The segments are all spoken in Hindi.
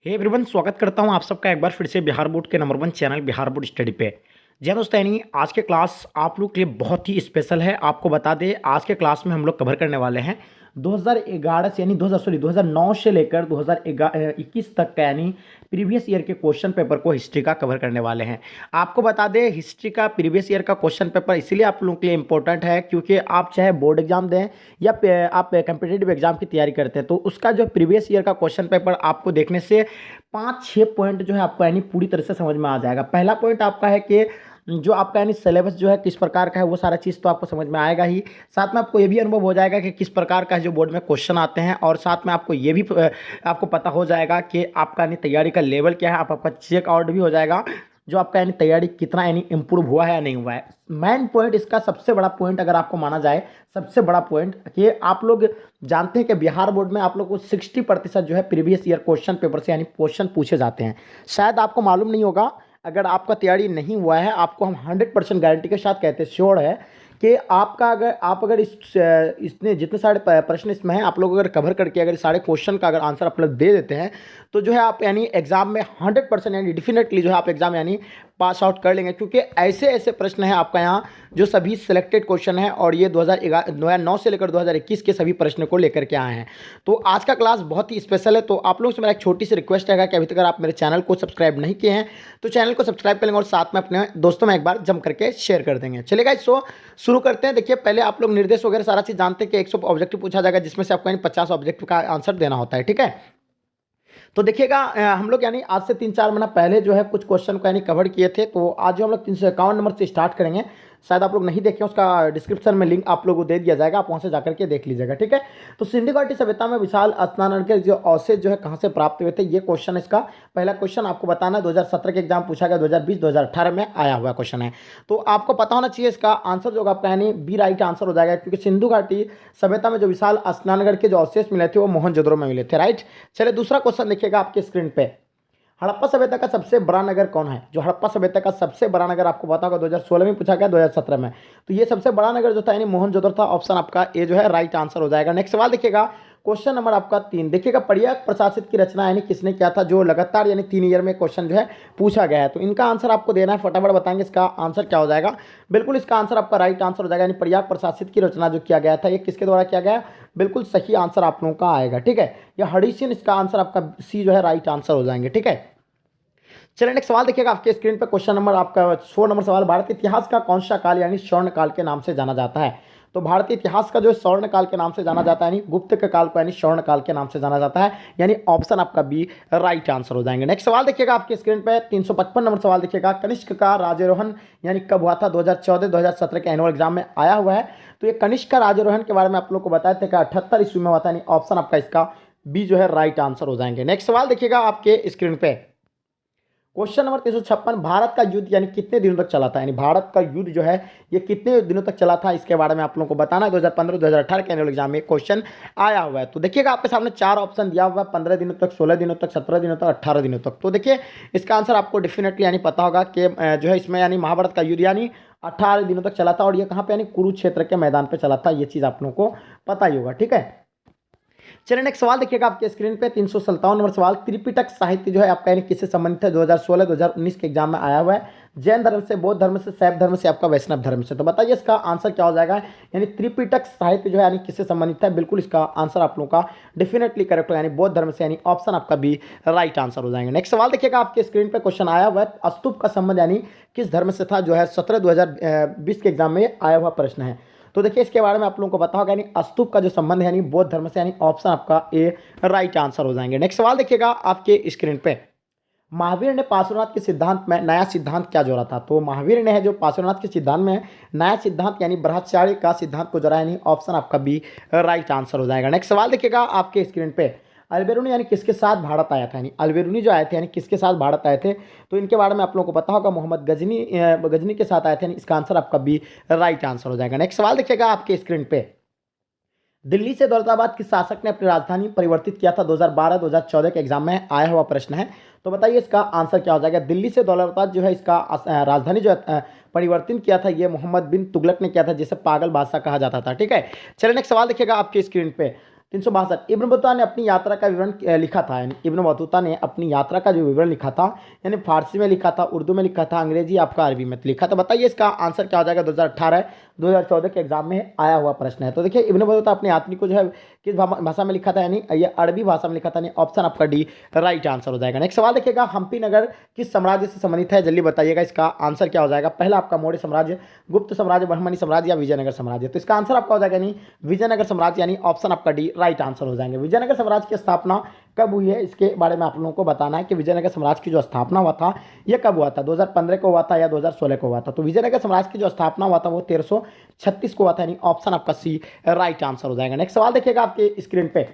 हे एवरीवन, स्वागत करता हूं आप सबका एक बार फिर से बिहार बोर्ड के number 1 channel Bihar board study पे। जी हाँ दोस्तों, यानी आज के क्लास आप लोग के लिए बहुत ही स्पेशल है। आपको बता दें, आज के क्लास में हम लोग कवर करने वाले हैं 2011 से यानी 2009 से लेकर 2021 तक का यानी प्रीवियस ईयर के क्वेश्चन पेपर को हिस्ट्री का कवर करने वाले हैं। आपको बता दें, हिस्ट्री का प्रीवियस ईयर का क्वेश्चन पेपर इसलिए आप लोगों के लिए इंपॉर्टेंट है क्योंकि आप चाहे बोर्ड एग्जाम दें या आप कंपिटेटिव एग्जाम की तैयारी करते हैं तो उसका जो प्रीवियस ईयर का क्वेश्चन पेपर आपको देखने से 5-6 पॉइंट जो है आपको यानी पूरी तरह से समझ में आ जाएगा। पहला पॉइंट आपका है कि जो आपका यानी सिलेबस जो है किस प्रकार का है, वो सारा चीज़ तो आपको समझ में आएगा ही। साथ में आपको ये भी अनुभव हो जाएगा कि किस प्रकार का जो बोर्ड में क्वेश्चन आते हैं, और साथ में आपको ये भी आपको पता हो जाएगा कि आपका यानी तैयारी का लेवल क्या है। आपका चेक आउट भी हो जाएगा जो आपका यानी तैयारी कितना यानी इम्प्रूव हुआ है या नहीं हुआ है। मेन पॉइंट इसका सबसे बड़ा पॉइंट अगर आपको माना जाए, सबसे बड़ा पॉइंट कि आप लोग जानते हैं कि बिहार बोर्ड में आप लोग को 60% जो है प्रीवियस ईयर क्वेश्चन पेपर से यानी क्वेश्चन पूछे जाते हैं। शायद आपको मालूम नहीं होगा, अगर आपका तैयारी नहीं हुआ है, आपको हम 100% गारंटी के साथ कहते हैं, श्योर है कि आपका अगर इसने जितने सारे प्रश्न इसमें हैं, आप लोग अगर कवर करके अगर सारे क्वेश्चन का अगर आंसर आप लोग दे देते हैं तो जो है आप यानी एग्जाम में 100% यानी डेफिनेटली जो है आप एग्जाम यानी पास आउट कर लेंगे। क्योंकि ऐसे ऐसे प्रश्न हैं आपका यहाँ जो सभी सिलेक्टेड क्वेश्चन है, और ये 2009 से लेकर 2021 के सभी प्रश्न को लेकर के आए हैं। तो आज का क्लास बहुत ही स्पेशल है। तो आप लोगों से मेरा एक छोटी सी रिक्वेस्ट है कि अभी तक अगर आप मेरे चैनल को सब्सक्राइब नहीं किए हैं तो चैनल को सब्सक्राइब कर लेंगे और साथ में अपने दोस्तों में एक बार जम करके शेयर कर देंगे। चलेगा, सो शुरू करते हैं। देखिए, पहले आप लोग निर्देश वगैरह सारा चीज़ जानते हैं कि 100 ऑब्जेक्टिव पूछा जाएगा, जिसमें से आपको यानी 50 ऑब्जेक्टिव का आंसर देना होता है। ठीक है, तो देखिएगा हम लोग यानी आज से 3-4 महीना पहले जो है कुछ क्वेश्चन को यानी कवर किए थे। तो आज जो हम लोग 351 नंबर से स्टार्ट करेंगे। शायद आप लोग नहीं देखें, उसका डिस्क्रिप्शन में लिंक आप लोगों को दे दिया जाएगा, आप वहाँ से जाकर के देख लीजिएगा। ठीक है, तो सिंधु घाटी सभ्यता में विशाल स्नान के जो अवशेष जो है कहाँ से प्राप्त हुए थे, ये क्वेश्चन इसका पहला क्वेश्चन आपको बताना है। 2017 के एग्जाम पूछा गया, 2020-2018 में आया हुआ क्वेश्चन है। तो आपको पता होना चाहिए इसका आंसर जो होगा आपका यानी बी राइट आंसर हो जाएगा, क्योंकि सिंधु घाटी सभ्यता में जो विशाल स्नानगढ़ के जो अवशेष मिले थे वो मोहनजोदड़ो में मिले थे। राइट, चलिए दूसरा क्वेश्चन देखिएगा आपके स्क्रीन पे। हड़प्पा सभ्यता का सबसे बड़ा नगर कौन है? जो हड़प्पा सभ्यता का सबसे बड़ा नगर आपको पता होगा 2016 में पूछा गया, 2017 में। तो ये सबसे बड़ा नगर जो था यानी मोहनजोदड़ो था। ऑप्शन आपका ए जो है राइट आंसर हो जाएगा। नेक्स्ट सवाल देखिएगा, क्वेश्चन नंबर आपका 3 देखिएगा। पर्यायक प्रशासित की रचना यानी किसने किया था? जो लगातार यानी 3 ईयर में क्वेश्चन जो है पूछा गया है। तो इनका आंसर आपको देना है, फटाफट बताएंगे इसका आंसर क्या हो जाएगा। बिल्कुल इसका आंसर आपका राइट आंसर हो जाएगा। यानी पर्यायक प्रशासित की रचना जो किया गया था, ये किसके द्वारा किया गया? बिल्कुल सही आंसर आप लोगों का आएगा। ठीक है, या हड़ीसिन, इसका आंसर आपका सी जो है राइट आंसर हो जाएंगे। ठीक है, चलिए नेक्स्ट सवाल देखिएगा आपके स्क्रीन पे। क्वेश्चन नंबर आपका 16 नंबर सवाल, भारतीय इतिहास का कौन सा काल यानी स्वर्ण काल के नाम से जाना जाता है? तो भारतीय इतिहास का जो स्वर्ण काल के नाम से जाना जाता है यानी गुप्त के काल को यानी स्वर्ण काल के नाम से जाना जाता है। यानी ऑप्शन आपका बी राइट आंसर हो जाएंगे। नेक्स्ट सवाल देखिएगा आपके स्क्रीन पे 355 नंबर सवाल देखिएगा। कनिष्क का राज्यारोहण यानी कब हुआ था? 2014-2017 के एनुअल एग्जाम में आया हुआ है। तो ये कनिष्क का राज्यारोहण के बारे में आप लोग को बताए थे कि 78 ईस्वी में हुआ था। यानी ऑप्शन आपका इसका बी जो है राइट आंसर हो जाएंगे। नेक्स्ट सवाल देखिएगा आपके स्क्रीन पे। क्वेश्चन नंबर 356, भारत का युद्ध यानी कितने दिनों तक चला था? यानी भारत का युद्ध जो है ये कितने दिनों तक चला था, इसके बारे में आप लोगों को बताना है। 2015-2018 के एनुअल एग्जाम में क्वेश्चन आया हुआ है। तो देखिएगा आपके सामने 4 ऑप्शन दिया हुआ है, 15 दिनों तक, 16 दिनों तक, 17 दिनों तक, 18 दिनों तक। तो देखिए इसका आंसर आपको डेफिनेटली यानी पता होगा कि जो है इसमें यानी महाभारत का युद्ध यानी 18 दिनों तक चला था, और ये कहाँ पे यानी कुरुक्षेत्र के मैदान पर चला था। ये चीज़ आप लोगों को पता ही होगा। ठीक है, चलिए नेक्स्ट सवाल देखिएगा आपके स्क्रीन पे 357 नंबर सवाल। त्रिपिटक साहित्य जो है आपका यानी किससे संबंधित है? 2016-2019 के एग्जाम में आया हुआ है। जैन धर्म से, बौद्ध धर्म से, शैव धर्म से, आपका वैष्णव धर्म से। तो बताइए इसका आंसर क्या हो जाएगा? यानी त्रिपिटक साहित्य जो है यानी किससे संबंधित है? बिल्कुल इसका आंसर आप लोगों का डेफिनेटली करेक्ट हो, यानी बौद्ध धर्म से। यानी ऑप्शन आपका भी राइट आंसर हो जाएंगे। नेक्स्ट सवाल देखिएगा आपके स्क्रीन पे क्वेश्चन आया हुआ है। स्तूप का संबंध यानी किस धर्म से था? जो है 17-2020 के एग्जाम में आया हुआ प्रश्न है। तो देखिए इसके बारे में आप लोगों को पता होगा, यानी स्तूप का जो संबंध है यानी बौद्ध धर्म से। यानी ऑप्शन आपका ए राइट आंसर हो जाएंगे। नेक्स्ट सवाल देखिएगा आपके स्क्रीन पे। महावीर ने पार्श्वनाथ के सिद्धांत में नया सिद्धांत क्या जोड़ा था? तो महावीर ने है जो पार्श्वनाथ के सिद्धांत में नया सिद्धांत यानी ब्रह्मचार्य का सिद्धांत को जोड़ा। यानी ऑप्शन आपका बी राइट आंसर हो जाएगा। नेक्स्ट सवाल देखिएगा आपके स्क्रीन पे। अल्बेरुनी यानी किसके साथ भारत आया था? यानी अल्बेरुनी जो आए थे यानी किसके साथ भारत आए थे? तो इनके बारे में आप लोगों को पता होगा, मोहम्मद गजनी के साथ आए थे। यानी इसका आंसर आपका बी राइट आंसर हो जाएगा। नेक्स्ट सवाल देखिएगा आपके स्क्रीन पे। दिल्ली से दौलताबाद किस शासक ने अपनी राजधानी परिवर्तित किया था? 2012-2014 के एग्जाम में आया हुआ प्रश्न है। तो बताइए इसका आंसर क्या हो जाएगा? दिल्ली से दौलताबाद जो है इसका राजधानी जो परिवर्तन किया था ये मोहम्मद बिन तुगलक ने किया था, जिसे पागल बादशाह कहा जाता था। ठीक है, चलिए नेक्स्ट सवाल देखिएगा आपके स्क्रीन पे। 362 इब्न बतूता ने अपनी यात्रा का विवरण लिखा था, यानी इब्न बतूता ने अपनी यात्रा का जो विवरण लिखा था, यानी फारसी में लिखा था, उर्दू में लिखा था, अंग्रेजी आपका अरबी में लिखा था। बताइए इसका आंसर क्या हो जाएगा। 2018 2014 के एग्जाम में आया हुआ प्रश्न है। तो देखिए इब्न बतूता अपनी यात्रा को जो है किस भाषा में लिखा था, यानी ये अरबी भाषा में लिखा था, यानी ऑप्शन आपका डी राइट आंसर हो जाएगा। नेक्स्ट सवाल देखिएगा, हम्पी नगर किस साम्राज्य से संबंधित है, जल्दी बताइएगा इसका आंसर क्या हो जाएगा। पहला आपका मौर्य साम्राज्य, गुप्त साम्राज्य, बहमनी साम्राज्य या विजयनगर साम्राज्य। तो इसका आंसर आपका हो जाएगा नहीं विजयनगर साम्राज्य, यानी ऑप्शन आपका डी राइट आंसर हो जाएंगे। विजयनगर साम्राज्य की स्थापना कब हुई है, इसके बारे में आप लोगों को बताना है कि विजयनगर साम्राज्य की जो स्थापना हुआ था यह कब हुआ था, 2015 को हुआ था या 2016 को हुआ था। तो विजयनगर साम्राज्य की जो स्थापना हुआ था वो 1336 को हुआ था, यानी ऑप्शन आपका सी राइट आंसर हो जाएगा। नेक्स्ट सवाल देखिएगा आपके स्क्रीन पे,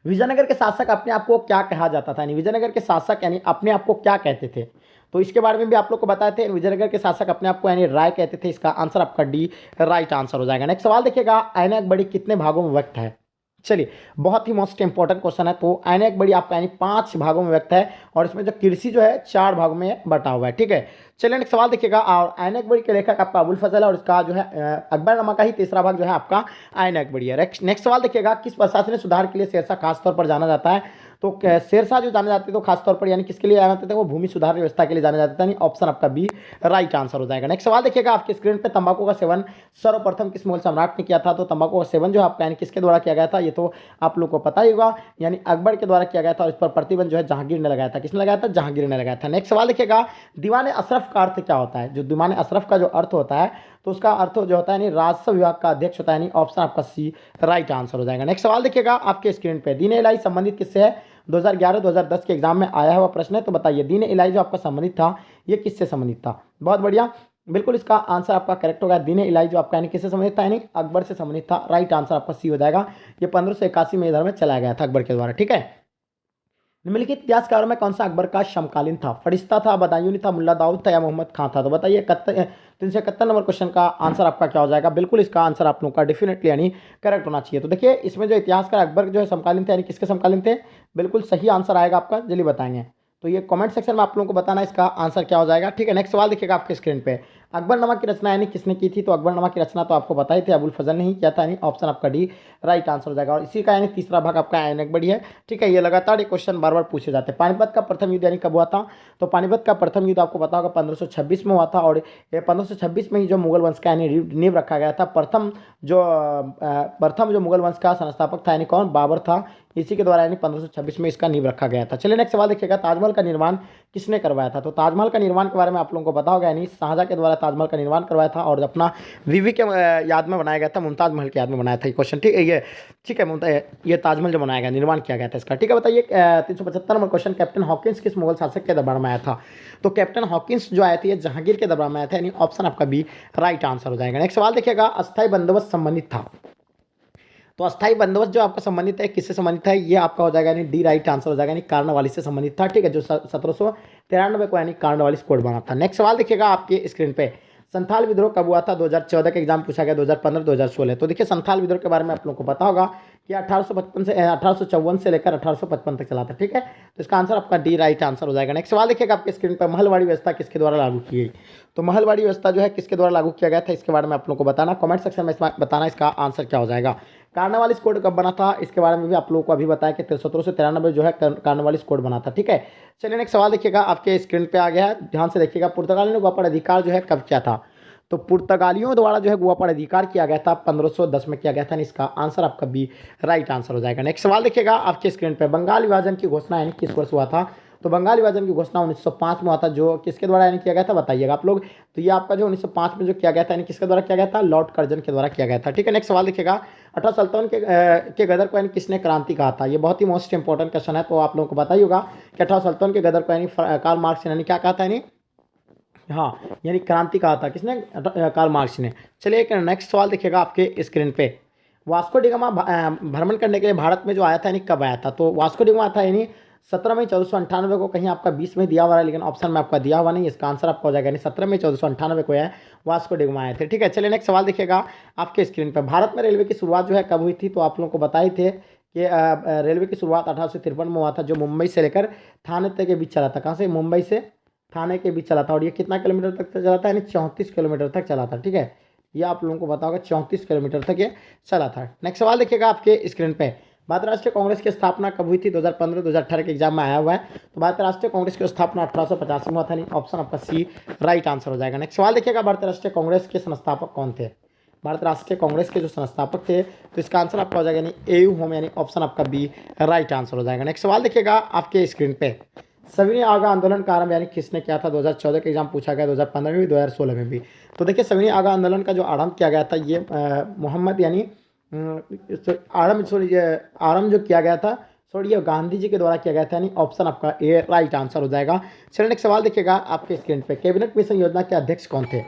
विजयनगर के शासक अपने आप को क्या कहा जाता था, यानी विजयनगर के शासक यानी अपने आप को क्या कहते थे। तो इसके बारे में भी आप लोग को बताए थे, विजयनगर के शासक अपने आप को यानी राय कहते थे। इसका आंसर आपका डी राइट आंसर हो जाएगा। नेक्स्ट सवाल देखिएगा, आईना अकबरी कितने भागों में व्यक्त है। चलिए बहुत ही मोस्ट इंपॉर्टेंट क्वेश्चन है। तो आईना अकबरी आपका यानी 5 भागों में व्यक्त है और इसमें जो कृषि जो है 4 भागों में बटा हुआ है। ठीक है, चलिए नेक्स्ट सवाल देखिएगा, और आईना अकबरी के लेखक आपका अबुल फजल है और इसका जो है अकबरनामा का ही तीसरा भाग जो है आपका आईना अकबरी है। नेक्स्ट सवाल देखिएगा, किस प्रशासनिक सुधार के लिए शेरशाह खासतौर पर जाना जाता है। तो शेरशाह जो जाने जाते थे तो खासतौर पर यानी किसके लिए जाने जाते थे, वो भूमि सुधार व्यवस्था के लिए जाने जाते थे। ऑप्शन आपका बी राइट आंसर हो जाएगा। नेक्स्ट सवाल देखिएगा, आपके स्क्रीन पे तंबाकू का सेवन सर्वप्रथम किस मुगल सम्राट ने किया था। तो तंबाकू का सेवन जो आपका यानी किसके द्वारा किया गया था, ये तो आप लोग को पता ही होगा, यानी अकबर के द्वारा किया गया था और इस पर प्रतिबंध जो है जहांगीर ने लगाया था। किसने लगाया था, जहांगीर ने लगाया था। नेक्स्ट सवाल देखिएगा, दीवान अशरफ का अर्थ क्या होता है। जो दीवान अशरफ का जो अर्थ होता है तो उसका अर्थ जो होता है यानी राजस्व विभाग का अध्यक्ष होता है, यानी ऑप्शन आपका सी राइट आंसर हो जाएगा। नेक्स्ट सवाल देखिएगा आपके स्क्रीन पे, दीन इलाही संबंधित किससे है, 2011-2010 के एग्जाम में आया हुआ प्रश्न है। तो बताइए दीन इलाही जो आपका संबंधित था ये किससे संबंधित था। बहुत बढ़िया, बिल्कुल इसका आंसर आपका करेक्ट होगा। दीन इलाही जो आपका यानी किससे संबंधित था, यानी अकबर से संबंधित था। राइट आंसर आपका सी हो जाएगा। ये 1581 में इधर में चलाया गया था अकबर के द्वारा। ठीक है, निम्नलिखित इतिहासकारों में कौन सा अकबर का समकालीन था, फरिश्ता था, बदायूनी था, मुल्ला दाऊद था या मोहम्मद खां था। तो बताइए 371 नंबर क्वेश्चन का आंसर आपका क्या हो जाएगा। बिल्कुल इसका आंसर आप लोगों का डेफिनेटली यानी करेक्ट होना चाहिए। तो देखिए इसमें जो इतिहासकार अकबर जो है समकालीन थे यानी किसके समकालीन थे, बिल्कुल सही आंसर आएगा आपका, जल्दी बताएंगे। तो ये कमेंट सेक्शन में आप लोगों को बताना इसका आंसर क्या हो जाएगा। ठीक है, नेक्स्ट सवाल देखिएगा आपके स्क्रीन पे, अकबरनामा की रचना यानी किसने की थी। तो अकबरनामा की रचना तो आपको पता ही थे, अबुल फजल ने ही किया था, यानी ऑप्शन आपका डी राइट आंसर हो जाएगा। और इसी का यानी तीसरा भाग आपका आईना अकबरी है। ठीक है, ये लगातार ये क्वेश्चन बार बार पूछे जाते हैं। पानीपत का प्रथम युद्ध यानी कब हुआ था। तो पानीपत का प्रथम युद्ध आपको पता होगा 1526 में हुआ था और ये 1526 में ही जो मुगल वंश का यानी नींव रखा गया था। प्रथम जो मुगल वंश का संस्थापक था यानी कौन, बाबर था। इसी के द्वारा यानी 1526 में इसका नींव रखा गया था। चलिए नेक्स्ट सवाल देखिएगा, ताजमहल का निर्माण किसने करवाया था। तो ताजमहल का निर्माण के बारे में आप लोगों को पता होगा, यानी शाहजहां के द्वारा ताजमहल का निर्माण करवाया था और अपना बीवी के याद में बनाया गया था, मुमताज महल के याद में बनाया था ये क्वेश्चन। ठीक है, ये ताजमहल जो बनाया गया, निर्माण किया गया था इसका। ठीक है, बताइए 375 नंबर क्वेश्चन, कैप्टन हॉकिंस किस मुगल शासक के दरबार में आया था। तो कैप्टन हॉकिंस जो आए थे ये जहांगीर के दरबार में आया था, यानी ऑप्शन आपका बी राइट आंसर हो जाएगा। नेक्स्ट सवाल देखिएगा, अस्थायी बंदोबस्त संबंधित था। तो अस्थायी बंदोबस्त जो आपका संबंधित है किससे संबंधित है, ये आपका हो जाएगा यानी डी राइट आंसर हो जाएगा, यानी कार्नवालिस से संबंधित था। ठीक है, जो 1793 को यानी कार्नवालिस कोड बना था। नेक्स्ट सवाल देखिएगा आपके स्क्रीन पे, संथाल विद्रोह कब हुआ था। 2014 के एग्जाम पूछा गया, 2015 2016। तो देखिए संथाल विद्रोह के बारे में आप लोगों को पता होगा कि 1854 से लेकर 1855 तक चला था। ठीक है, तो इसका आंसर आपका डी राइट आंसर हो जाएगा। नेक्स्ट सवाल देखिएगा आपके स्क्रीन पर, महलवाड़ी व्यवस्था किसके द्वारा लागू की गई। तो महलवाड़ी व्यवस्था जो है किसके द्वारा लागू किया गया था, इसके बारे में आप लोगों को बताना, कमेंट सेक्शन में बताना इसका आंसर क्या हो जाएगा। कार्नवालिस कोड कब बना था, इसके बारे में भी आप लोगों को अभी बताया कि 1793 जो है कार्नवालिस कोड बना था। ठीक है, चलिए नेक्स्ट सवाल देखिएगा आपके स्क्रीन पे आ गया है, ध्यान से देखिएगा, पुर्तगालियों ने गोवा पर अधिकार जो है कब किया था। तो पुर्तगालियों द्वारा जो है गोवा पर अधिकार किया गया था 1510 में किया गया था। इसका आंसर आपका बी राइट आंसर हो जाएगा। नेक्स्ट सवाल देखिएगा आपके स्क्रीन पे, बंगाल विभाजन की घोषणा यानी किस वर्ष हुआ था। तो बंगाल विभाजन की घोषणा 1905 में हुआ था, जो किसके द्वारा यानी किया गया था, बताइएगा आप लोग। तो ये आपका जो 1905 में जो किया गया था यानी किसके द्वारा किया गया था, लॉर्ड कर्जन के द्वारा किया गया था। ठीक है, नेक्स्ट सवाल देखिएगा, 18 सल्तनत के गदर को यानी किसने क्रांति कहा था। ये बहुत ही मोस्ट इंपॉर्टेंट क्वेश्चन है। तो आप लोगों को पता ही होगा कि 18 सल्तनत के गदर को यानी कार्ल मार्क्स ने क्या कहा था, यानी हाँ यानी क्रांति कहा था, किसने, कार्ल मार्क्स ने। चलिए एक नेक्स्ट सवाल देखिएगा आपके स्क्रीन पे, वास्को डिगामा भ्रमण करने के लिए भारत में जो आया था यानी कब आया था। तो वास्को डिगामा था यानी 17 मई 1498 को, कहीं आपका 20 में दिया हुआ है लेकिन ऑप्शन में आपका दिया हुआ नहीं, इसका आंसर आपका हो जाएगा यानी 17 मई 1498 को है वास्को डिगामा आए थे। ठीक है, चलिए नेक्स्ट सवाल देखिएगा आपके स्क्रीन पर, भारत में रेलवे की शुरुआत जो है कब हुई थी। तो आप लोगों को बताई थे कि रेलवे की शुरुआत 1853 में हुआ था, जो मुंबई से लेकर थाने तक के बीच चला था। कहाँ से, मुंबई से थाने के बीच चला था और ये कितना किलोमीटर तक चला था, यानी 34 किलोमीटर तक चला था। ठीक है, ये आप लोगों को पता होगा 34 किलोमीटर तक ये चला था। नेक्स्ट सवाल देखिएगा आपके स्क्रीन पे, भारतीय राष्ट्रीय कांग्रेस की स्थापना कब हुई थी? 2015 2018 के एग्जाम में आया हुआ है। तो भारतीय राष्ट्रीय कांग्रेस की स्थापना 1885 में हुआ था। नहीं, ऑप्शन आपका सी राइट आंसर हो जाएगा। नेक्स्ट सवाल देखिएगा, भारतीय राष्ट्रीय कांग्रेस के संस्थापक कौन थे? भारतीय राष्ट्रीय कांग्रेस के जो संस्थापक थे, तो इसका आंसर आपका हो जाएगा यानी एयू होम, यानी ऑप्शन आपका बी राइट आंसर हो जाएगा। नेक्स्ट सवाल देखिएगा आपके स्क्रीन पे, सविनय आगा आंदोलन का आरंभ यानी किसने किया था? 2014 के एग्जाम पूछा गया, 2015 में भी, 2016 में भी। तो देखिए सविनय आगा आंदोलन का जो आरंभ किया गया था, ये मोहम्मद यानी आरंभ जो किया गया था, सॉरी, ये गांधी जी के द्वारा किया गया था, यानी ऑप्शन आपका ए राइट आंसर हो जाएगा। चलिए नेक्स्ट सवाल देखिएगा आपके स्क्रीन पे, कैबिनेट मिशन योजना के अध्यक्ष कौन थे?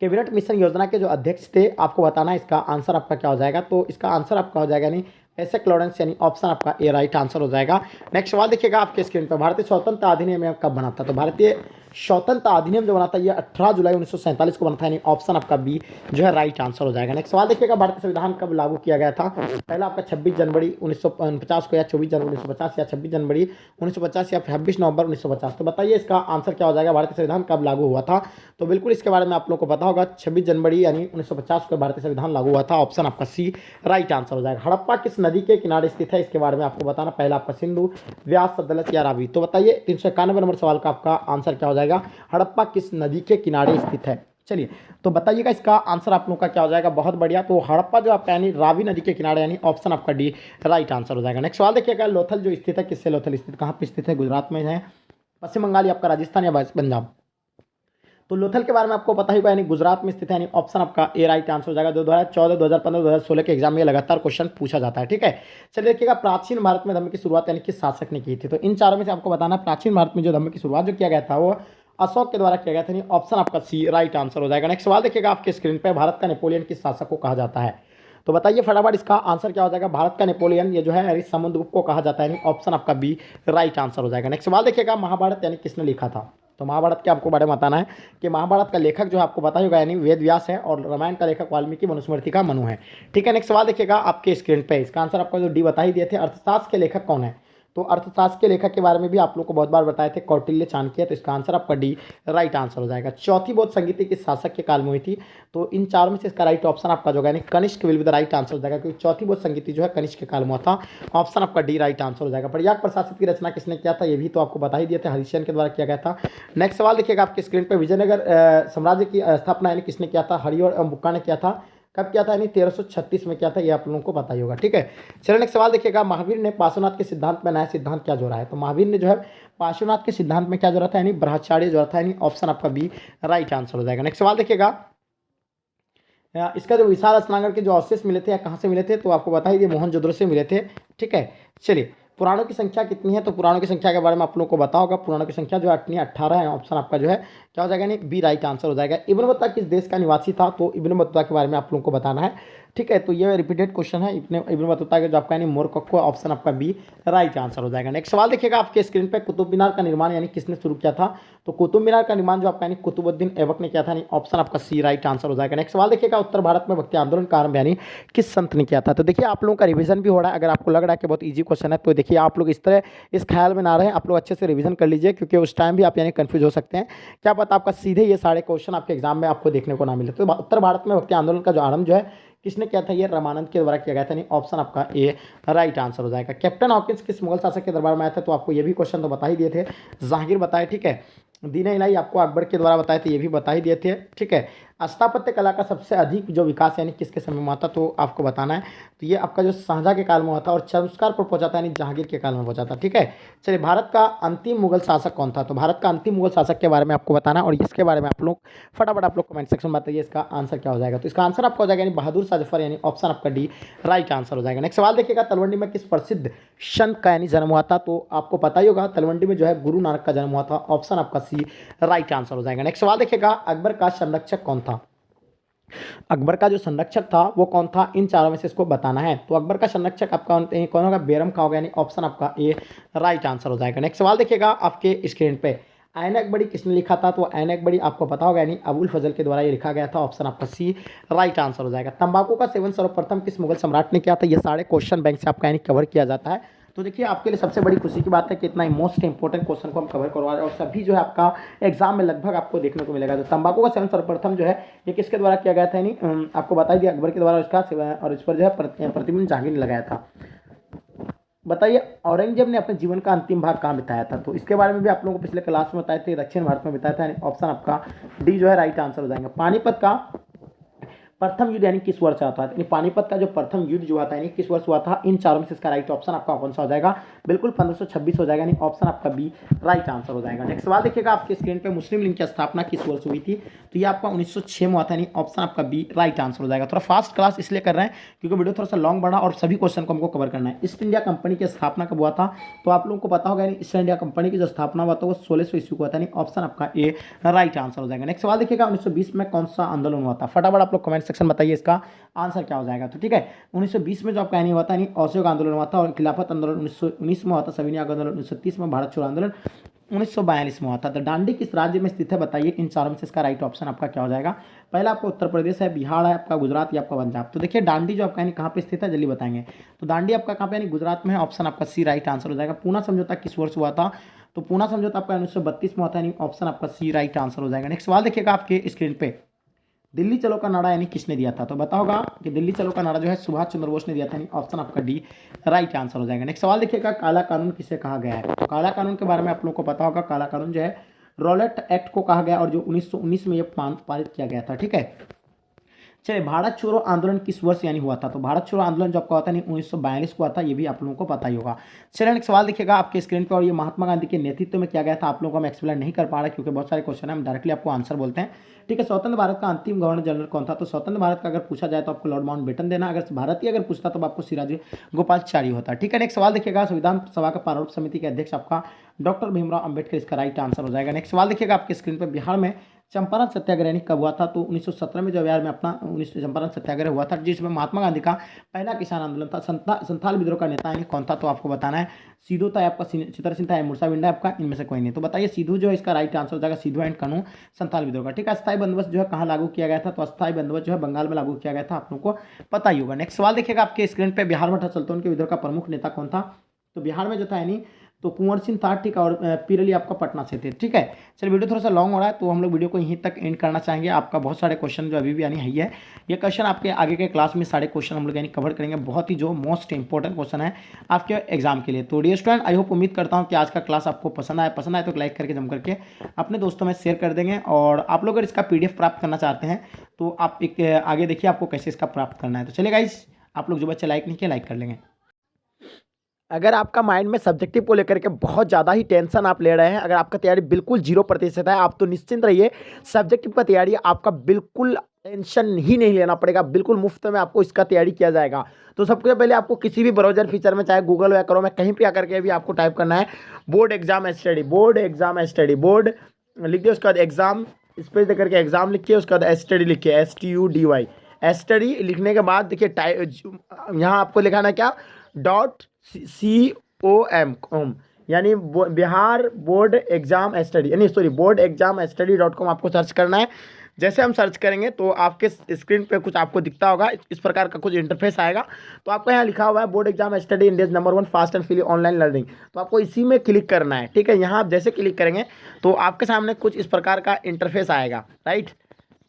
कैबिनेट मिशन योजना के जो अध्यक्ष थे, आपको बताना है इसका आंसर आपका क्या हो जाएगा। तो इसका आंसर आपका हो जाएगा यानी एसएक लॉरेंस, यानी ऑप्शन आपका ए राइट आंसर हो जाएगा। नेक्स्ट सवाल देखिएगा आपके स्क्रीन पर, भारतीय स्वतंत्रता अधिनियम कब बना था? तो भारतीय स्वतंत्रता अधिनियम जो बना था, ये 18 जुलाई 1947 को बना था, यानी ऑप्शन आपका बी जो है राइट आंसर हो जाएगा। नेक्स्ट सवाल देखिएगा, भारतीय संविधान कब लागू किया गया था? पहला आपका 26 जनवरी 1950 को, या 24 जनवरी 1950, या 26 जनवरी 1950, या 26 नवंबर 1950। तो बताइए इसका आंसर क्या हो जाएगा, भारतीय संविधान कब लागू हुआ था? तो बिल्कुल इसके बारे में आप लोग को पता होगा, 26 जनवरी यानी 1950 को भारतीय संविधान लागू हुआ था। ऑप्शन आपका सी राइट आंसर हो जाएगा। हड़प्पा किस नदी के किनारे स्थित है? इसके बारे में आपको बताना, पहला आपका सिंधु, व्यास, सतलज या रावी। तो बताइए 391 नंबर सवाल का आपका आंसर क्या हो जाएगा, हड़प्पा किस नदी के किनारे स्थित है? चलिए तो बताइएगा इसका आंसर आप लोगों का क्या हो जाएगा। बहुत बढ़िया, तो हड़प्पा जो आपका यानी रावी नदी के किनारे, यानी ऑप्शन आपका डी राइट आंसर हो जाएगा। नेक्स्ट सवाल देखिएगा, लोथल जो स्थित है, किससे लोथल स्थित, कहाँ पे स्थित है? गुजरात में है, पश्चिम बंगाल, या आपका राजस्थान, या पंजाब। तो लोथल के बारे में आपको पता ही होगा, यानी गुजरात में स्थित है, यानी ऑप्शन आपका ए राइट आंसर हो जाएगा। 2014, 2015, 2016 के एग्जाम में लगातार क्वेश्चन पूछा जाता है, ठीक है। चलिए देखिएगा, प्राचीन भारत में धर्म की शुरुआत यानी किस शासक ने की थी? तो इन चारों में से आपको बताना, प्राचीन भारत में जो धर्म की शुरुआत जो किया गया था, वो अशोक के द्वारा किया गया था, यानी ऑप्शन आपका सी राइट आंसर हो जाएगा। नेक्स्ट सवाल देखिएगा आपके स्क्रीन पर, भारत का नेपोलियन किस शासक को कहा जाता है? तो बताइए फटाफट इसका आंसर क्या हो जाएगा। भारत का नेपोलियन ये जो है समुद्रगुप्त को कहा जाता है, यानी ऑप्शन आपका बी राइट आंसर हो जाएगा। नेक्स्ट सवाल देखिएगा, महाभारत यानी किसने लिखा था? तो महाभारत के आपको बारे में बताना है कि महाभारत का लेखक जो है आपको पता ही होगा, यानी वेद व्यास है, और रामायण का लेखक वाल्मीकि, मनुस्मृति का मनु है, ठीक है। नेक्स्ट सवाल देखिएगा आपके स्क्रीन पे, इसका आंसर आपको जो डी बता ही दिए थे। अर्थशास्त्र के लेखक कौन है? तो अर्थशास्त्र के लेखक के बारे में भी आप लोग को बहुत बार बताए थे, कौटिल्य चाणक्य। तो इसका आंसर आपका डी राइट आंसर हो जाएगा। चौथी बौद्ध संगीति किस शासक के काल में हुई थी? तो इन चारों में से इसका राइट ऑप्शन आपका जो है यानी Kanishk will be the right answer हो जाएगा, क्योंकि चौथी बौद्ध संगीति जो है कनिष्क के काल में हुआ था। ऑप्शन आपका डी राइट आंसर हो जाएगा। प्रयाग प्रशासित की रचना किसने किया था? ये भी तो आपको बता ही दिए थे, हरिशचंद्र के द्वारा किया गया था। नेक्स्ट सवाल देखिएगा आपके स्क्रीन पर, विजयनगर साम्राज्य की स्थापना यानी किसने किया था? हरि और बुक्का ने किया था। कब किया था? यानी 1336 में किया था, ये आप लोगों को पता ही होगा, ठीक है। चलिए नेक्स्ट सवाल देखिएगा, महावीर ने पार्श्वनाथ के सिद्धांत में नया सिद्धांत क्या जोड़ा है? तो महावीर ने जो है पार्श्वनाथ के सिद्धांत में क्या जोड़ा था? यानी ब्रह्मचार्य जोड़ा था, यानी ऑप्शन आपका बी राइट आंसर हो जाएगा। नेक्स्ट सवाल देखिएगा, इसका जो विशाल स्नानगढ़ के जो अवशेष मिले थे, या कहाँ से मिले थे? तो आपको बता ही दिए, मोहनजोदड़ो से मिले थे, ठीक है। चलिए पुराणों की संख्या कितनी है? तो पुराणों की संख्या के बारे में आप लोगों को पता होगा। पुराणों की संख्या जो है 18 है, ऑप्शन आपका जो है क्या हो जाएगा, यानी बी राइट आंसर हो जाएगा। इब्न बतूता किस देश का निवासी था? तो इब्न बतूता के बारे में आप लोगों को बताना है, ठीक है। तो ये रिपीटेड क्वेश्चन है, इब्न बतूता के जो आपका यानी मोरक्को, ऑप्शन आपका बी राइट आंसर हो जाएगा। नेक्स्ट सवाल देखिएगा आपके स्क्रीन पे, कुतुब मीनार का निर्माण यानी किसने शुरू किया था? तो कुतुब मीनार का निर्माण जो आपका यानी कुतुबुद्दीन ऐबक ने किया था, यानी ऑप्शन आपका सी राइट आंसर हो जाएगा। नेक्स्ट सवाल देखिएगा, उत्तर भारत में भक्ति आंदोलन का आरंभ यानी किस संत ने किया था? तो देखिए आप लोगों का रिवीजन भी हो रहा है, अगर आपको लग रहा है कि बहुत ईजी क्वेश्चन है, तो देखिए आप लोग इस तरह इस ख्याल में ना रहे, आप लोग अच्छे से रिवीजन कर लीजिए, क्योंकि उस टाइम भी आप यानी कंफ्यूज हो सकते हैं, क्या पता आपका सीधे ये सारे क्वेश्चन आपके एग्जाम में आपको देखने को ना मिले। तो उत्तर भारत में भक्ति आंदोलन का जो आरंभ जो है किसने किया था? ये रामानंद के द्वारा किया गया था, यानी ऑप्शन आपका ए राइट आंसर हो जाएगा। कैप्टन हॉकिंस किस मुगल शासक के दरबार में आया था? तो आपको ये भी क्वेश्चन तो बता ही दिए थे, जहांगीर बताए, ठीक है। दीन इलाही आपको अकबर के द्वारा बताए थे, ये भी बता ही दिए थे, ठीक है। स्थापत्य कला का सबसे अधिक जो विकास यानी किसके समय में हुआ था? तो आपको बताना है, तो ये आपका जो शाहजहां के काल में हुआ था, और संस्कार पर पहुंचा था, यानी जहांगीर के काल में पहुंचा था, ठीक है। चलिए भारत का अंतिम मुगल शासक कौन था? तो भारत का अंतिम मुगल शासक के बारे में आपको बताना है, और इसके बारे में आप लोग फटाफट आप लोग कमेंट सेक्शन में बताइए इसका आंसर क्या हो जाएगा। तो इसका आंसर आपका हो जाएगा यानी बहादुर शाह जफर, यानी ऑप्शन आपका डी राइट आंसर हो जाएगा। नेक्स्ट सवाल देखिएगा, तलवंडी में किस प्रसिद्ध संत का यानी जन्म हुआ था? तो आपको पता ही होगा, तलवंडी में जो है गुरु नानक का जन्म हुआ था, ऑप्शन आपका सी राइट आंसर हो जाएगा। नेक्स्ट सवाल देखिएगा, अकबर का संरक्षक कौन था? अकबर का जो संरक्षक था वो कौन था? इन चारों में से इसको बताना है। तो अकबर का संरक्षक आपका कौन होगा? बेरम का होगा, यानी ऑप्शन आपका ए राइट आंसर हो जाएगा। नेक्स्ट सवाल देखिएगा आपके स्क्रीन पे, आईन अकबरी किसने लिखा था? तो आईन अकबरी आपको पता होगा, यानी अबुल फजल के द्वारा ये लिखा गया था, ऑप्शन आपका सी राइट आंसर हो जाएगा। तंबाकू का सेवन सर्वप्रथम किस मुगल सम्राट ने किया था? ये सारे क्वेश्चन बैंक से आपका यानी कवर किया जाता है, तो देखिए आपके लिए सबसे बड़ी खुशी की बात है कि इतना मोस्ट इंपॉर्टेंट क्वेश्चन को हम कवर करवा रहे हैं और सभी जो है आपका एग्जाम में लगभग आपको देखने को मिलेगा। तो तंबाकू का सेवन सर्वप्रथम जो है ये किसके द्वारा किया गया था, यानी आपको बता दिया अकबर के द्वारा इसका सेवन, और इस पर जो है प्रतिबंध जहांगीर ने लगाया था। बताइए औरंगजेब ने अपने जीवन का अंतिम भाग कहाँ बिताया था, तो इसके बारे में भी आप लोगों को पिछले क्लास में बताए थे, दक्षिण भारत में बिताया था। ऑप्शन आपका डी जो है राइट आंसर हो जाएगा। पानीपत का प्रथम युद्ध यानी किस वर्ष हुआ था, यानी पानीपत का जो प्रथम युद्ध जो हुआ था यानी किस वर्ष हुआ था, इन चारों में से इसका राइट ऑप्शन आपका कौन सा हो जाएगा, बिल्कुल 1526 हो जाएगा, यानी ऑप्शन आपका बी राइट आंसर हो जाएगा। नेक्स्ट सवाल देखिएगा आपके स्क्रीन पे, मुस्लिम लीग की स्थापना किस वर्ष हुई थी, तो ये आपका 1906 में हुआ था, यानी ऑप्शन आपका बी राइट आंसर हो जाएगा। थोड़ा फास्ट क्लास इसलिए कर रहे हैं क्योंकि वीडियो थोड़ा सा लॉन्ग बढ़ा और सभी क्वेश्चन को हमको कवर करना है। ईस्ट इंडिया कंपनी की स्थापना कब हुआ था, तो आप लोगों को पता होगा यानी ईस्ट इंडिया कंपनी की जो स्थापना हुआ था वो 1600 ईस्वी को हुआ था, यानी ऑप्शन आपका ए राइट आंसर हो जाएगा। नेक्स्ट सवाल देखिएगा 1920 में कौन सा आंदोलन हुआ था, फटाफट आप लोग कमेंट सेक्शन बताइए इसका आंसर क्या हो जाएगा। तो ठीक है 1920 में जो आपका हुआ था असहयोग आंदोलन हुआ था, और खिलाफत आंदोलन 1919 में हुआ था, सविनय आंदोलन 1930 में, भारत छोड़ो आंदोलन 1942 में हुआ था। तो दांडी किस राज्य में स्थित है बताइए, इन चारों में से इसका राइट ऑप्शन आपका क्या हो जाएगा। पहला आपका उत्तर प्रदेश है, बिहार है आपका, गुजरात या आपका पंजाब। तो देखिए दांडी जो आपका कहाँ पे स्थित है जल्दी बताएंगे, तो दांडी आपका कहाँ पे यानी गुजरात में है, ऑप्शन आपका सी राइट आंसर हो जाएगा। पूना समझौता किस वर्ष हुआ था, तो पूना समझौता आपका 1932 में हुआ था, यानी ऑप्शन आपका सी राइट आंसर हो जाएगा। नेक्स्ट सवाल देखिएगा आपके स्क्रीन पे, दिल्ली चलो का नारा यानी किसने दिया था, तो बता होगा कि दिल्ली चलो का नारा जो है सुभाष चंद्र बोस ने दिया था, यानी ऑप्शन आपका डी राइट आंसर हो जाएगा। नेक्स्ट सवाल देखिएगा काला कानून किसे कहा गया है, तो काला कानून के बारे में आप लोगों को पता होगा, काला कानून जो है रॉलेट एक्ट को कहा गया और जो 1919 में ये पारित किया गया था। ठीक है चलिए, भारत छोड़ो आंदोलन किस वर्ष यानी हुआ था, तो भारत छोड़ो आंदोलन जो आपका हुआ था 1942 को हुआ था, ये भी आप लोगों को पता ही होगा। चलिए नेक्स्ट सवाल देखिएगा आपके स्क्रीन पर, और ये महात्मा गांधी के नेतृत्व में किया गया था। आप लोगों को हम एक्सप्लेन नहीं कर पा रहे क्योंकि बहुत सारे क्वेश्चन है, हम डायरेक्टली आपको आंसर बोलते हैं। ठीक है, स्वतंत्र भारत का अंतिम गवर्नर जनरल कौन था, तो स्वतंत्र भारत का अगर पूछा जाए तो आपको लॉर्ड माउंटबेटन देना, अगर भारतीय अगर पूछता तो आपको सिराज गोपालाचारी होता। ठीक है नेक्स्ट सवाल देखिएगा, संविधान सभा का प्रारूप समिति के अध्यक्ष आपका डॉक्टर भीमराव अंबेडकर, इसका राइट आंसर हो जाएगा। नेक्स्ट सवाल देखिएगा आपके स्क्रीन पर, बिहार में चंपारण सत्याग्रह कब हुआ था, तो 1917 में जो बिहार में अपना चंपारण सत्याग्रह हुआ था, जिसमें महात्मा गांधी का पहला किसान आंदोलन था। संथाल विद्रोह का नेता यानी कौन था, तो आपको बताना है सिद्धू था आपका, चितर सिंह था, मूसा विंडा आपका, इनमें से कोई नहीं। तो बताइए सिद्धू जो है इसका राइट आंसर हो जाएगा, सिद्धू एंड कानू संथाल विद्रोह का। ठीक है, अस्थायी बंदोबस्त जो है कहाँ लागू किया गया था, तो अस्थायी बंदोबस्त जो है बंगाल में लागू किया गया था, आप लोगों को पता ही होगा। नेक्स्ट सवाल देखिएगा आपके स्क्रीन पर, बिहार में सल्तनत के विद्रोह का प्रमुख नेता कौन था, तो बिहार में जो था यानी तो कुंवर सिंह था। ठीक है, और पीरली आपका पटना से थे। ठीक है चलिए, वीडियो थोड़ा सा लॉन्ग हो रहा है तो हम लोग वीडियो को यहीं तक एंड करना चाहेंगे। आपका बहुत सारे क्वेश्चन जो अभी भी यानी है, ये क्वेश्चन आपके आगे के क्लास में सारे क्वेश्चन हम लोग यानी कवर करेंगे, बहुत ही जो मोस्ट इंपॉर्टेंट क्वेश्चन है आपके एग्जाम के लिए। तो डियर स्टूडेंट, आई होप उम्मीद करता हूँ कि आज का क्लास आपको पसंद आए तो लाइक करके जम करके अपने दोस्तों में शेयर कर देंगे, और आप लोग अगर इसका PDF प्राप्त करना चाहते हैं तो आप एक आगे देखिए आपको कैसे इसका प्राप्त करना है। तो चलिए गाइस, आप लोग जो बच्चे लाइक नहीं किए लाइक कर लेंगे। अगर आपका माइंड में सब्जेक्टिव को लेकर के बहुत ज़्यादा ही टेंशन आप ले रहे हैं, अगर आपका तैयारी बिल्कुल 0% है, आप तो निश्चिंत रहिए, सब्जेक्टिव का तैयारी आपका बिल्कुल टेंशन ही नहीं लेना पड़ेगा, बिल्कुल मुफ्त में आपको इसका तैयारी किया जाएगा। तो सबसे पहले आपको किसी भी ब्राउजर फीचर में, चाहे गूगल या क्रोम में, कहीं पे आकर के भी आपको टाइप करना है board exam study, board exam study, board लिख दिए, उसके बाद एग्जाम स्पेस दे करके एग्जाम लिखिए, उसके बाद स्टडी लिखिए, STUDY, स्टडी लिखने के बाद देखिए यहाँ आपको लिखाना है क्या, .com, यानी बिहार बोर्ड एग्जाम स्टडी, यानी सॉरी बोर्ड एग्जाम स्टडी.com आपको सर्च करना है। जैसे हम सर्च करेंगे तो आपके स्क्रीन पे कुछ आपको दिखता होगा, इस प्रकार का कुछ इंटरफेस आएगा। तो आपको यहाँ लिखा हुआ है board exam study India number 1 fast and free online learning, तो आपको इसी में क्लिक करना है। ठीक है, यहाँ आप जैसे क्लिक करेंगे तो आपके सामने कुछ इस प्रकार का इंटरफेस आएगा, राइट।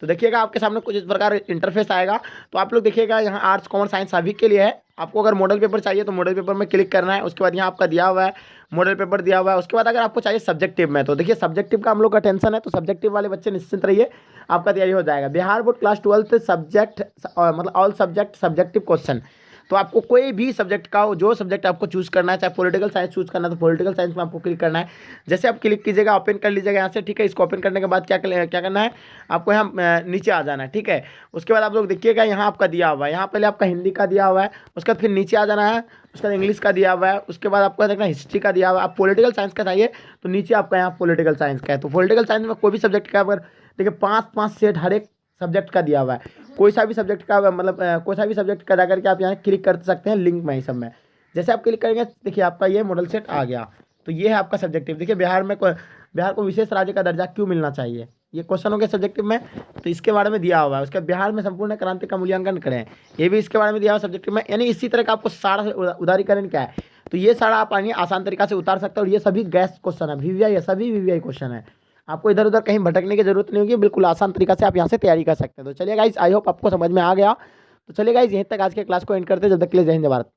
तो देखिएगा आपके सामने कुछ इस प्रकार इंटरफेस आएगा। तो आप लोग देखिएगा यहाँ आर्ट्स कॉमर्स साइंस सभी के लिए है। आपको अगर मॉडल पेपर चाहिए तो मॉडल पेपर में क्लिक करना है, उसके बाद यहाँ आपका दिया हुआ है मॉडल पेपर दिया हुआ है। उसके बाद अगर आपको चाहिए सब्जेक्टिव में, तो देखिए सब्जेक्टिव का हम लोग का टेंशन है, तो सब्जेक्टिव वाले बच्चे निश्चिंत रहिए, आपका तैयारी हो जाएगा। बिहार बोर्ड क्लास 12 सब्जेक्ट मतलब ऑल सब्जेक्ट सब्जेक्टिव क्वेश्चन, तो आपको कोई भी सब्जेक्ट का जो सब्जेक्ट आपको चूज़ करना है, चाहे पॉलिटिकल साइंस चूज़ करना है तो पॉलिटिकल साइंस में आपको क्लिक करना है। जैसे आप क्लिक कीजिएगा, ओपन कर लीजिएगा यहाँ से। ठीक है, इसको ओपन करने के बाद क्या करना है, आपको यहाँ नीचे आ जाना है। ठीक है, उसके बाद आप लोग देखिएगा यहाँ आपका दिया हुआ है, यहाँ पहले आपका हिंदी का दिया हुआ है, उसके बाद फिर नीचे आ जाना है, उसके बाद इंग्लिश का दिया हुआ है, उसके बाद आपको देखना हिस्ट्री का दिया हुआ है। आप पॉलिटिकल साइंस का चाहिए तो नीचे आपका यहाँ पॉलिटिकल साइंस का है। तो पॉलिटिकल साइंस में कोई भी सब्जेक्ट का अगर देखिए 5-5 सेट हर एक सब्जेक्ट का दिया हुआ है, कोई सा भी सब्जेक्ट का मतलब कोई सा भी सब्जेक्ट का जाकर के आप यहाँ क्लिक कर सकते हैं लिंक में ही सब में। जैसे आप क्लिक करेंगे देखिए आपका ये मॉडल सेट आ गया। तो ये है आपका सब्जेक्टिव। देखिए बिहार को विशेष राज्य का दर्जा क्यों मिलना चाहिए, ये क्वेश्चन हो गया सब्जेक्टिव में, तो इसके बारे में दिया हुआ है। उसके बिहार में संपूर्ण क्रांति का मूल्यांकन करें, ये भी इसके बारे में दिया हुआ सब्जेक्टिव में। यानी इसी तरह का आपको सारा उदारीकरण क्या है, तो ये सारा आप आनी आसान तरीका से उतार सकते हो। और ये सभी गैस क्वेश्चन है, वीवीआई, सभी वीवीआई क्वेश्चन है। आपको इधर उधर कहीं भटकने की जरूरत नहीं होगी, बिल्कुल आसान तरीका से आप यहाँ से तैयारी कर सकते हैं। तो चलिए गाइस, आई होप आपको समझ में आ गया। तो चलिए गाइस, यहीं तक आज के क्लास को एंड करते हैं। जब तक के लिए जय हिंद जय भारत।